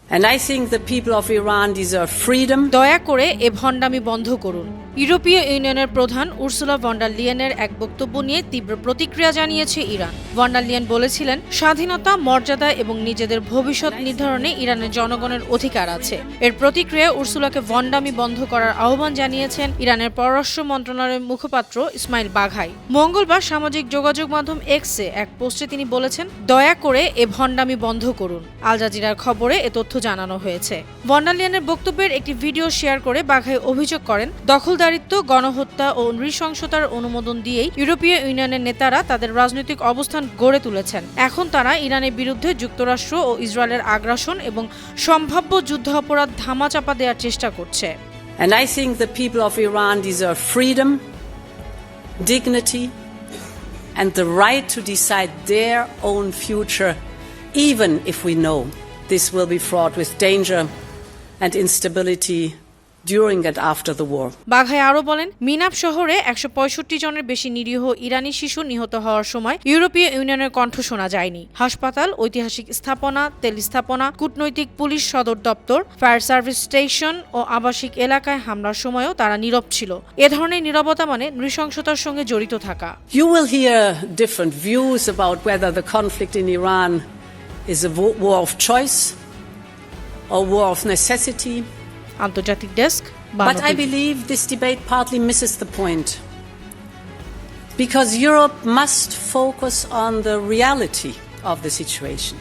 And I think the people of Iran deserve freedom. দয়া করে এ ভণ্ডামি বন্ধ করুন। ইউরোপীয় ইউনিয়নের প্রধান উর্সুলা ভন ডার লিয়েনের এক বক্তব্য নিয়ে তীব্র প্রতিক্রিয়া জানিয়েছে ইরান। ভন ডার লিয়েন বলেছিলেন, স্বাধীনতা, মর্যাদা এবং নিজেদের ভবিষ্যৎ নির্ধারণে ইরানের জনগণের অধিকার আছে। এর প্রতিক্রিয়ায় উর্সুলাকে ভণ্ডামি বন্ধ করার আহ্বান জানিয়েছেন ইরানের পররাষ্ট্র মন্ত্রণালয়ের মুখপাত্র ইসমাইল বাঘাই। মঙ্গলবার সামাজিক যোগাযোগ মাধ্যম এক্সে এক পোস্টে তিনি বলেছেন, দয়া করে এ ভণ্ডামি বন্ধ করুন। আল জাজিরার খবরে এ তথ্য জানানো হয়েছে। ভন ডার লিয়েনের বক্তব্যের একটি ভিডিও শেয়ার করে বাঘাই অভিযোগ করেন, দখলদারিত্ব, গণহত্যা ও নৃশংসতার অনুমোদন দিয়েই ইউরোপীয় ইউনিয়নের নেতারা তাদের রাজনৈতিক অবস্থান গড়ে তুলেছেন। এখন তারা ইরানের বিরুদ্ধে যুক্তরাষ্ট্র ও ইসরায়েলের আগ্রাসন এবং সম্ভাব্য যুদ্ধাপরাধ ধামাচাপা দেওয়ার চেষ্টা করছে। And I think the people of Iran deserve freedom, dignity, and the right to decide their own future, even if we know this will be fraught with danger and instability during and after the war. Baghai আরও বলেন, মিনাব শহরে 165 জনের বেশি নিরীহ ইরানি শিশু নিহত হওয়ার সময় ইউরোপীয় ইউনিয়নের কণ্ঠ শোনা যায়নি। হাসপাতাল, ঐতিহাসিক স্থাপনা, তেল স্থাপনা, কূটনৈতিক পুলিশ সদর দপ্তর, ফায়ার সার্ভিস স্টেশন ও আবাসিক এলাকায় হামলার সময়ও তারা নীরব ছিল। এ ধরনের নীরবতা মানে নৃশংসতার সঙ্গে জড়িত থাকা। You will hear different views about whether the conflict in Iran is a war of choice or war of necessity. আন্তর্জাতিক desk. But I believe this debate partly misses the point, because Europe must focus on the reality of the situation.